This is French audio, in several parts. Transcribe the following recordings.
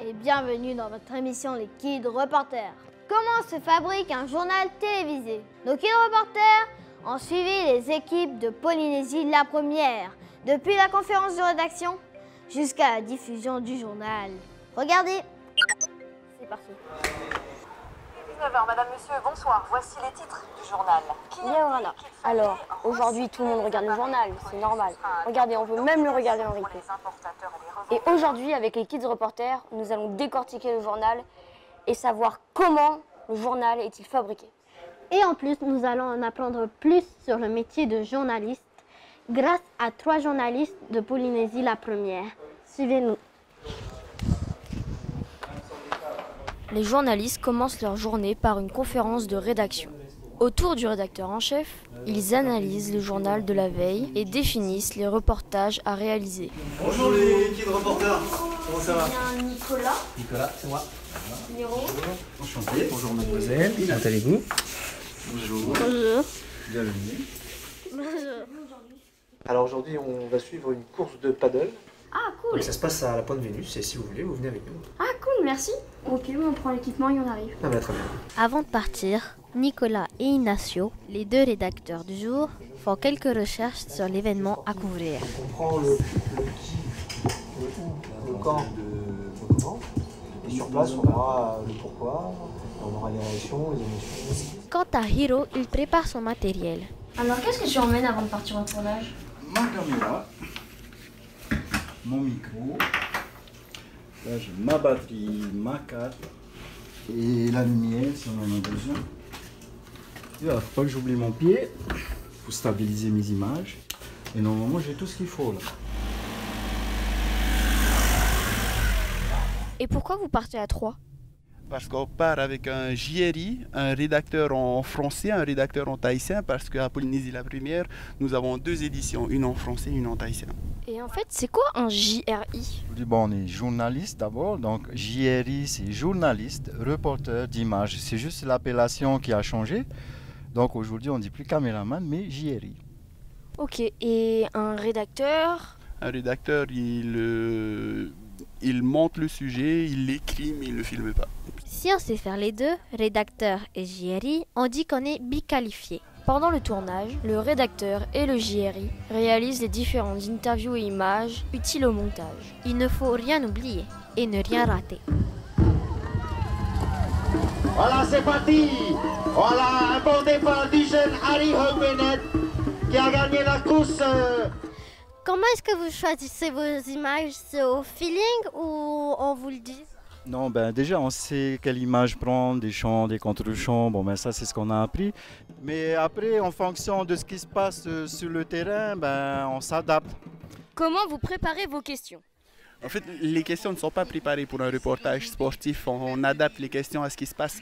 et bienvenue dans votre émission Les Kids Reporters. Comment se fabrique un journal télévisé? Nos Kids Reporters ont suivi les équipes de Polynésie la première, depuis la conférence de rédaction jusqu'à la diffusion du journal. Regardez, c'est parti. 19h, madame, monsieur, bonsoir. Voici les titres du journal. Bien voilà. Alors, aujourd'hui, tout le monde regarde le journal, c'est normal. Regardez, on peut même le regarder en replay. Et aujourd'hui, avec les Kids Reporters, nous allons décortiquer le journal et savoir comment le journal est-il fabriqué. Et en plus, nous allons en apprendre plus sur le métier de journaliste grâce à 3 journalistes de Polynésie la première. Suivez-nous. Les journalistes commencent leur journée par une conférence de rédaction. Autour du rédacteur en chef, ils analysent le journal de la veille et définissent les reportages à réaliser. Bonjour les Kids Reporters, comment ça va? Nicolas. Nicolas, c'est moi. Niro. Enchanté. Bonjour mademoiselle, comment allez-vous? Bonjour. Bonjour. Bienvenue. Bonjour. Alors aujourd'hui, on va suivre une course de paddle. Ah, cool. Donc ça se passe à la Pointe Vénus et si vous voulez, vous venez avec nous. Ah, cool, merci. Ok, on prend l'équipement et on arrive. Ah bah très bien. Avant de partir, Nicolas et Ignacio, les 2 rédacteurs du jour, font quelques recherches sur l'événement à couvrir. On prend le qui, le où, le quand, le comment. Et sur place, on aura le pourquoi, on aura les réactions, les émotions. Quant à Hiro, il prépare son matériel. Alors, qu'est-ce que tu emmènes avant de partir en tournage? Ma caméra, mon micro, là j'ai ma batterie, ma carte et la lumière si on en a besoin. Il ne faut pas que j'oublie mon pied pour stabiliser mes images. Et normalement j'ai tout ce qu'il faut là. Et pourquoi vous partez à 3? Parce qu'on part avec un JRI, un rédacteur en français, un rédacteur en tahitien, parce qu'à Polynésie la première, nous avons 2 éditions, une en français et une en tahitien. Et en fait, c'est quoi un JRI? Je dis bon, on est journaliste d'abord, donc JRI c'est journaliste, reporter d'images. C'est juste l'appellation qui a changé. Donc aujourd'hui on ne dit plus caméraman mais JRI. Ok, et un rédacteur? Un rédacteur, il monte le sujet, il l'écrit, mais il ne le filme pas. Si on sait faire les 2, rédacteur et JRI, on dit qu'on est biqualifié. Pendant le tournage, le rédacteur et le JRI réalisent les différentes interviews et images utiles au montage. Il ne faut rien oublier et ne rien rater. Voilà, c'est parti. Voilà, un bon départ du jeune Harry Homenet qui a gagné la course. Comment est-ce que vous choisissez vos images? C'est au feeling ou on vous le dit? Non, ben déjà on sait quelle image prendre, des chants, des contre-chants, bon ben ça c'est ce qu'on a appris. Mais après, en fonction de ce qui se passe sur le terrain, ben on s'adapte. Comment vous préparez vos questions? En fait, les questions ne sont pas préparées pour un reportage sportif. On adapte les questions à ce qui se passe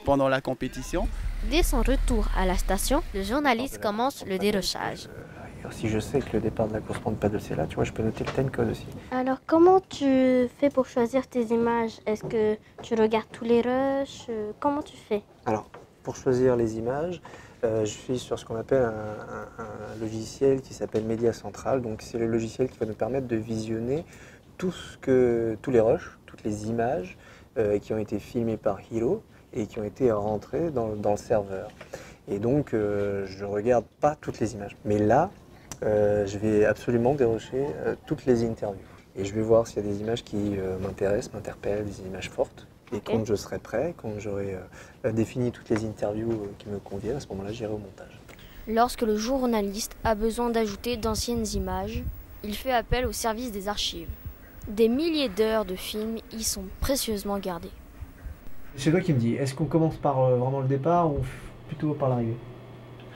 pendant la compétition. Dès son retour à la station, le journaliste commence le dérochage. Si je sais que le départ de la course de paddle c'est là, tu vois, je peux noter le timecode aussi. Alors, comment tu fais pour choisir tes images? Est-ce que tu regardes tous les rushs? Comment tu fais? Alors, pour choisir les images, je suis sur ce qu'on appelle un logiciel qui s'appelle Média Central. Donc c'est le logiciel qui va nous permettre de visionner tous les rushs, toutes les images qui ont été filmées par Hiro et qui ont été rentrées dans le serveur. Et donc je ne regarde pas toutes les images. Mais là, je vais absolument dérocher toutes les interviews. Et je vais voir s'il y a des images qui m'intéressent, m'interpellent, des images fortes. Et quand je serai prêt, quand j'aurai défini toutes les interviews qui me conviennent, à ce moment-là, j'irai au montage. Lorsque le journaliste a besoin d'ajouter d'anciennes images, il fait appel au service des archives. Des milliers d'heures de films y sont précieusement gardées. C'est toi qui me dis, est-ce qu'on commence par vraiment le départ ou plutôt par l'arrivée?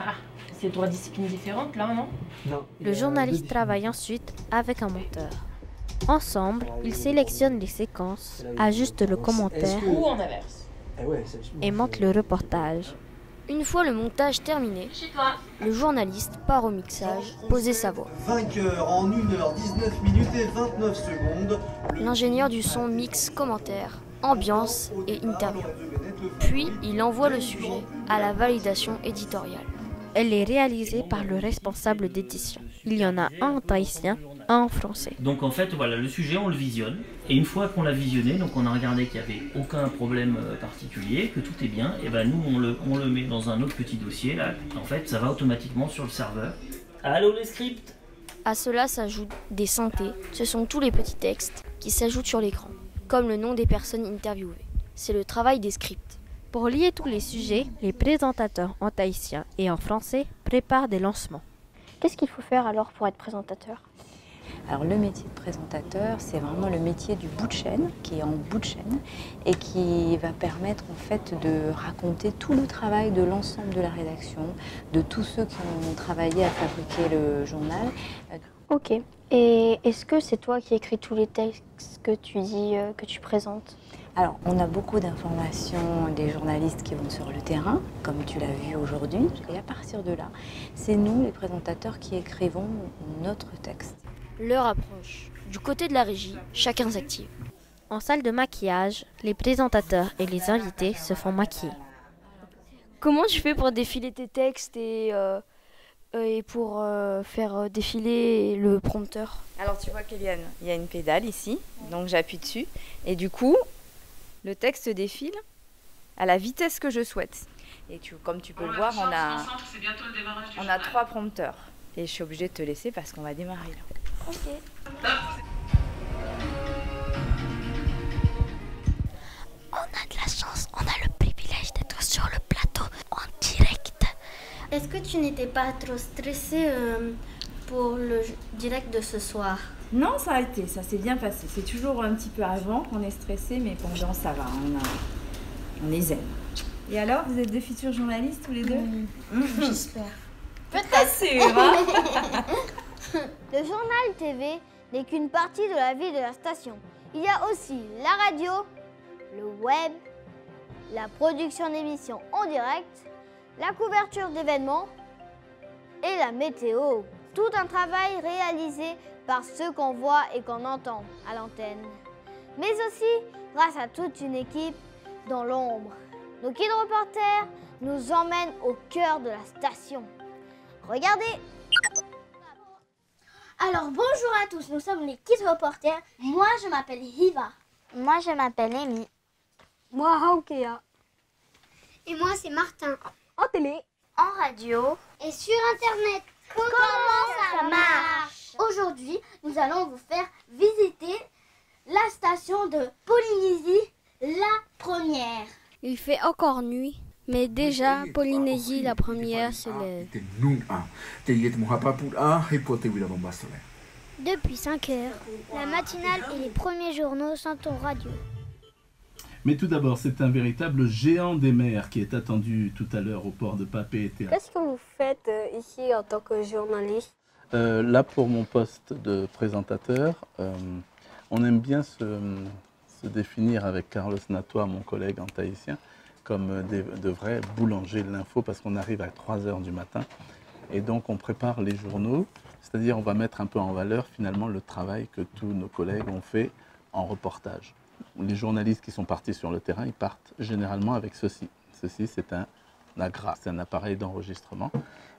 Ah, c'est 3 disciplines différentes là, non? Non. Le journaliste travaille ensuite avec un monteur. Ensemble, ils sélectionnent les séquences, ajustent le commentaire Ou en inverse. et montent le reportage. Une fois le montage terminé, le journaliste part au mixage, poser sa voix. Vainqueur en 1h19 minutes et 29 secondes. L'ingénieur du son mixe commentaires, ambiance et interview. Puis il envoie le sujet à la validation éditoriale. Elle est réalisée par le responsable d'édition. Il y en a un en tahitien un en français. Donc en fait, voilà, le sujet, on le visionne. Et une fois qu'on l'a visionné, donc on a regardé qu'il n'y avait aucun problème particulier, que tout est bien, et ben nous, on le met dans un autre petit dossier. Là. En fait, ça va automatiquement sur le serveur. Allô les scripts? À cela s'ajoutent des synthés. Ce sont tous les petits textes qui s'ajoutent sur l'écran, comme le nom des personnes interviewées. C'est le travail des scripts. Pour lier tous les sujets, les présentateurs en tahitien et en français préparent des lancements. Qu'est-ce qu'il faut faire alors pour être présentateur? Alors le métier de présentateur, c'est vraiment le métier du bout de chaîne, qui est en bout de chaîne, et qui va permettre en fait de raconter tout le travail de l'ensemble de la rédaction, de tous ceux qui ont travaillé à fabriquer le journal. Ok. Et est-ce que c'est toi qui écris tous les textes que tu dis, que tu présentes? Alors, on a beaucoup d'informations des journalistes qui vont sur le terrain, comme tu l'as vu aujourd'hui. Et à partir de là, c'est nous, les présentateurs, qui écrivons notre texte. L'heure approche. Du côté de la régie, chacun s'active. En salle de maquillage, les présentateurs et les invités se font maquiller. Comment tu fais pour défiler tes textes et pour faire défiler le prompteur? Alors, tu vois, Kéliane, il y a une pédale ici, donc j'appuie dessus. Et du coup, le texte défile à la vitesse que je souhaite. Et comme tu peux le voir, on a 3 prompteurs. Et je suis obligée de te laisser parce qu'on va démarrer là. Ok. On a de la chance, on a le privilège d'être sur le plateau en direct. Est-ce que tu n'étais pas trop stressée pour le direct de ce soir? Non, ça a été, ça s'est bien passé. C'est toujours un petit peu avant qu'on est stressé, mais pendant ça va, on est zen. Et alors, vous êtes 2 futurs journalistes tous les deux? J'espère. Peut-être sûr, hein. Le journal TV n'est qu'une partie de la vie de la station. Il y a aussi la radio, le web, la production d'émissions en direct, la couverture d'événements et la météo. Tout un travail réalisé par ceux qu'on voit et qu'on entend à l'antenne. Mais aussi grâce à toute une équipe dans l'ombre. Nos Kids Reporters nous emmènent au cœur de la station. Regardez! Alors bonjour à tous, nous sommes les Kids Reporters. Moi je m'appelle Hiva. Moi je m'appelle Amy. Moi Haukea. Et moi c'est Martin. En télé, En radio. Et sur internet. Comment ça marche? Aujourd'hui nous allons vous faire visiter la station de Polynésie, la première. Il fait encore nuit, mais déjà Polynésie la première se lève. Depuis 5 heures, la matinale et les premiers journaux sont en radio. Mais tout d'abord, c'est un véritable géant des mers qui est attendu tout à l'heure au port de Papeete. Qu'est-ce que vous faites ici en tant que journaliste? Là, pour mon poste de présentateur, on aime bien se définir avec Carlos Natoa, mon collègue en tahitien, comme de vrais boulangers de l'info, parce qu'on arrive à 3 h du matin. Et donc, on prépare les journaux, c'est-à-dire on va mettre un peu en valeur finalement le travail que tous nos collègues ont fait en reportage. Les journalistes qui sont partis sur le terrain, ils partent généralement avec ceci. Ceci, c'est un agra, c'est un appareil d'enregistrement.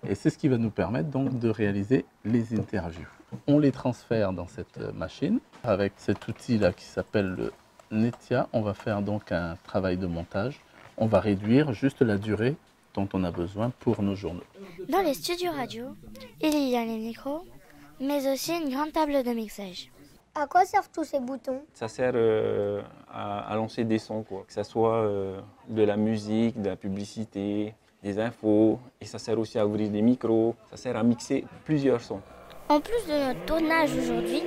Et c'est ce qui va nous permettre donc de réaliser les interviews. On les transfère dans cette machine avec cet outil-là qui s'appelle le Netia. On va faire donc un travail de montage. On va réduire juste la durée dont on a besoin pour nos journaux. Dans les studios radio, il y a les micros, mais aussi une grande table de mixage. À quoi servent tous ces boutons? Ça sert à lancer des sons, quoi. Que ce soit de la musique, de la publicité, des infos. Et ça sert aussi à ouvrir des micros. Ça sert à mixer plusieurs sons. En plus de notre tournage aujourd'hui,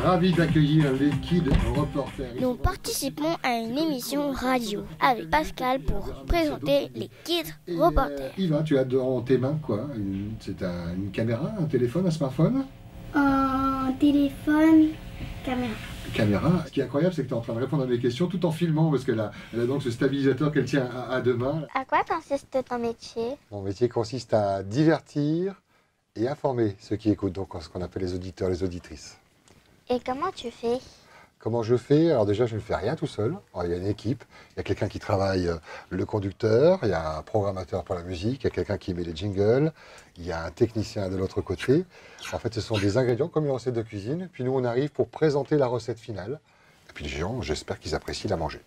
Ravi d'accueillir les Kids Reporters. nous participons à une émission radio avec Pascal pour présenter les Kids Reporters. Yva, tu as dans tes mains quoi? C'est une caméra, un téléphone, un smartphone? Un téléphone, caméra. Caméra. Ce qui est incroyable, c'est que tu es en train de répondre à mes questions tout en filmant, parce qu'elle a donc ce stabilisateur qu'elle tient à 2 mains. À quoi consiste ton métier? Mon métier consiste à divertir et informer ceux qui écoutent, donc ce qu'on appelle les auditeurs, les auditrices. Et comment tu fais? Comment je fais? Alors déjà, je ne fais rien tout seul. Alors, il y a une équipe, il y a quelqu'un qui travaille le conducteur, il y a un programmateur pour la musique, il y a quelqu'un qui met les jingles, il y a un technicien de l'autre côté. En fait, ce sont des ingrédients comme une recette de cuisine. Puis nous, on arrive pour présenter la recette finale. Et puis les gens, j'espère qu'ils apprécient la manger.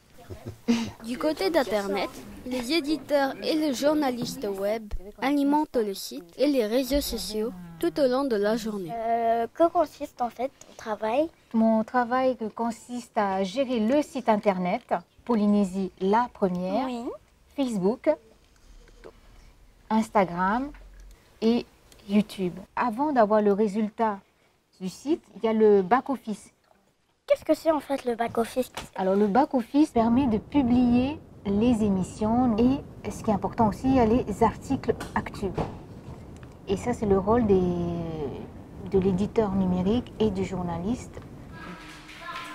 Du côté d'Internet, les éditeurs et les journalistes web alimentent le site et les réseaux sociaux tout au long de la journée. Que consiste en fait ton travail? Mon travail consiste à gérer le site internet Polynésie la première, Facebook, Instagram et YouTube. Avant d'avoir le résultat du site, il y a le back-office. Qu'est-ce que c'est en fait le back-office? Alors le back-office permet de publier les émissions et ce qui est important aussi, il y a les articles actus. Et ça c'est le rôle de l'éditeur numérique et du journaliste.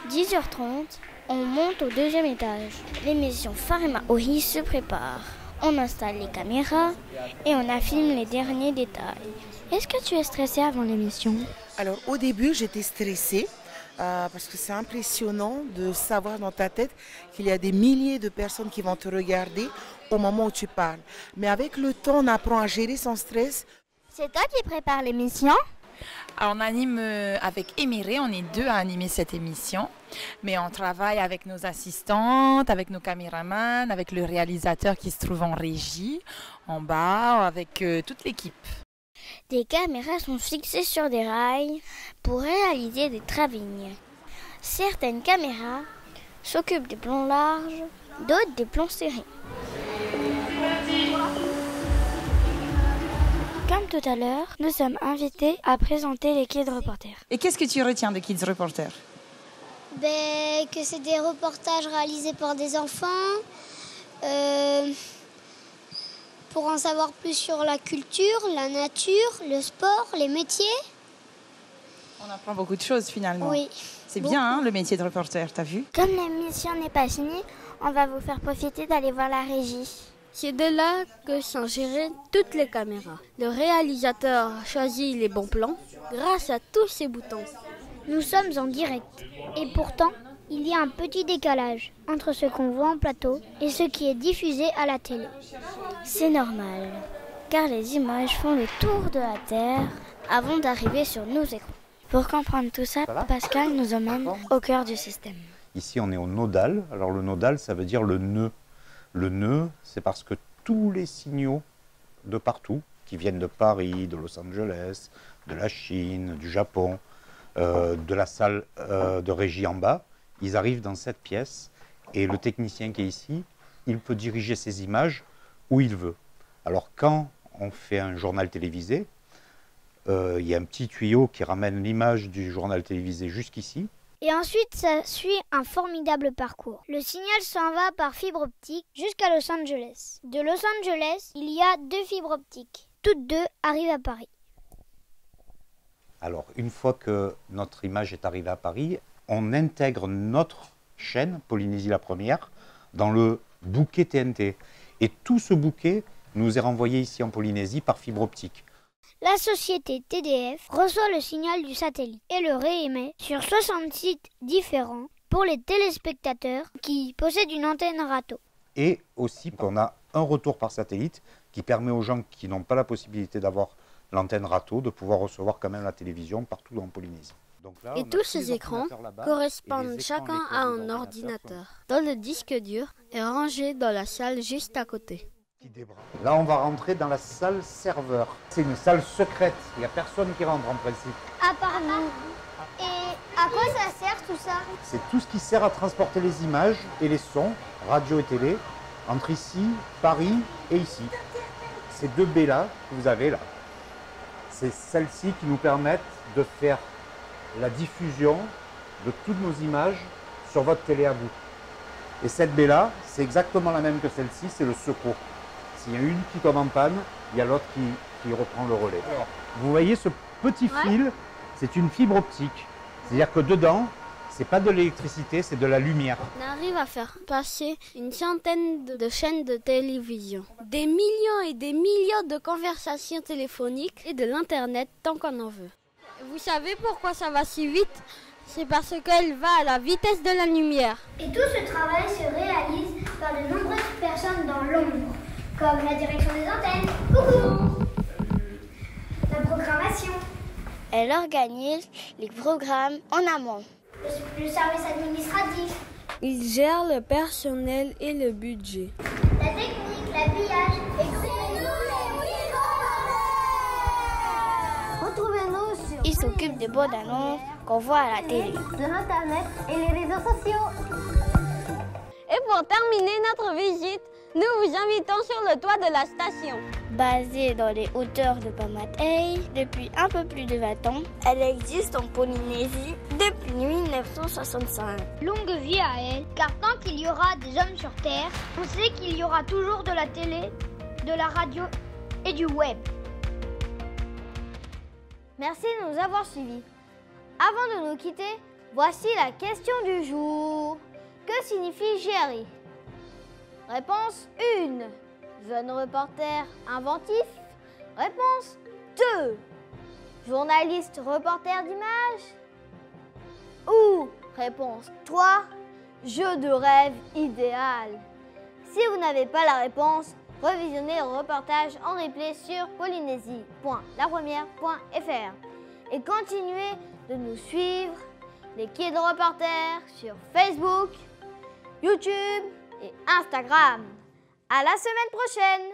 10h30, on monte au 2e étage. L'émission Farima Ohi se prépare. On installe les caméras et on affine les derniers détails. Est-ce que tu es stressée avant l'émission? Alors au début j'étais stressée. Parce que c'est impressionnant de savoir dans ta tête qu'il y a des milliers de personnes qui vont te regarder au moment où tu parles. Mais avec le temps, on apprend à gérer son stress. C'est toi qui prépares l'émission? Alors on anime avec Émiré, on est 2 à animer cette émission. Mais on travaille avec nos assistantes, avec nos caméramans, avec le réalisateur qui se trouve en régie, en bas, avec toute l'équipe. Des caméras sont fixées sur des rails pour réaliser des travelling. Certaines caméras s'occupent des plans larges, d'autres des plans serrés. Comme tout à l'heure, nous sommes invités à présenter les Kids Reporters. Et qu'est-ce que tu retiens de Kids Reporters? Que c'est des reportages réalisés par des enfants. Pour en savoir plus sur la culture, la nature, le sport, les métiers. On apprend beaucoup de choses finalement. Oui. C'est bien hein, le métier de reporter, t'as vu? Comme l'émission n'est pas finie, on va vous faire profiter d'aller voir la régie. C'est de là que sont gérées toutes les caméras. Le réalisateur choisit les bons plans grâce à tous ces boutons. Nous sommes en direct et pourtant, il y a un petit décalage entre ce qu'on voit en plateau et ce qui est diffusé à la télé. C'est normal, car les images font le tour de la Terre avant d'arriver sur nos écrans. Pour comprendre tout ça, Pascal nous emmène au cœur du système. Ici, on est au nodal. Alors le nodal, ça veut dire le nœud. Le nœud, c'est parce que tous les signaux de partout, qui viennent de Paris, de Los Angeles, de la Chine, du Japon, de la salle de régie en bas, ils arrivent dans cette pièce et le technicien qui est ici, il peut diriger ces images où il veut. Alors quand on fait un journal télévisé, il y a un petit tuyau qui ramène l'image du journal télévisé jusqu'ici. Et ensuite, ça suit un formidable parcours. Le signal s'en va par fibre optique jusqu'à Los Angeles. De Los Angeles, il y a 2 fibres optiques. Toutes 2 arrivent à Paris. Alors, une fois que notre image est arrivée à Paris, on intègre notre chaîne, Polynésie la première, dans le bouquet TNT. Et tout ce bouquet nous est renvoyé ici en Polynésie par fibre optique. La société TDF reçoit le signal du satellite et le réémet sur 60 sites différents pour les téléspectateurs qui possèdent une antenne râteau. Et aussi, on a un retour par satellite qui permet aux gens qui n'ont pas la possibilité d'avoir l'antenne râteau de pouvoir recevoir quand même la télévision partout en Polynésie. Donc là, et tous ces écrans correspondent chacun à un ordinateur, dont le disque dur est rangé dans la salle juste à côté. Là, on va rentrer dans la salle serveur. C'est une salle secrète, il n'y a personne qui rentre en principe. À part nous. Et à quoi ça sert tout ça? C'est tout ce qui sert à transporter les images et les sons, radio et télé, entre ici, Paris et ici. Ces 2 baies-là que vous avez là, c'est celles-ci qui nous permettent de faire la diffusion de toutes nos images sur votre télé à vous. Et cette baie-là, c'est exactement la même que celle-ci, c'est le secours. S'il y a une qui tombe en panne, il y a l'autre qui reprend le relais. Vous voyez ce petit fil, c'est une fibre optique. C'est-à-dire que dedans, c'est pas de l'électricité, c'est de la lumière. On arrive à faire passer une centaine de chaînes de télévision, des millions et des millions de conversations téléphoniques et de l'internet tant qu'on en veut. Vous savez pourquoi ça va si vite? C'est parce qu'elle va à la vitesse de la lumière. Et tout ce travail se réalise par de nombreuses personnes dans l'ombre, comme la direction des antennes, coucou, la programmation. Elle organise les programmes en amont. Le service administratif. Il gère le personnel et le budget. La technique, l'habillage et retrouvez-nous sur... Il s'occupe des bandes annonces qu'on voit à la télé. De l'Internet et les réseaux sociaux. Et pour terminer notre visite, nous vous invitons sur le toit de la station. Basée dans les hauteurs de Pamatei depuis un peu plus de 20 ans, elle existe en Polynésie depuis 1965. Longue vie à elle, car tant qu'il y aura des hommes sur Terre, on sait qu'il y aura toujours de la télé, de la radio et du web. Merci de nous avoir suivis. Avant de nous quitter, voici la question du jour. Que signifie GRI? Réponse 1. Jeune reporter inventif. Réponse 2. Journaliste reporter d'image. Ou réponse 3. Jeu de rêve idéal. Si vous n'avez pas la réponse, revisionnez le reportage en replay sur polynésie.lapremière.fr et continuez de nous suivre, les Kids Reporters, sur Facebook, YouTube et Instagram. À la semaine prochaine!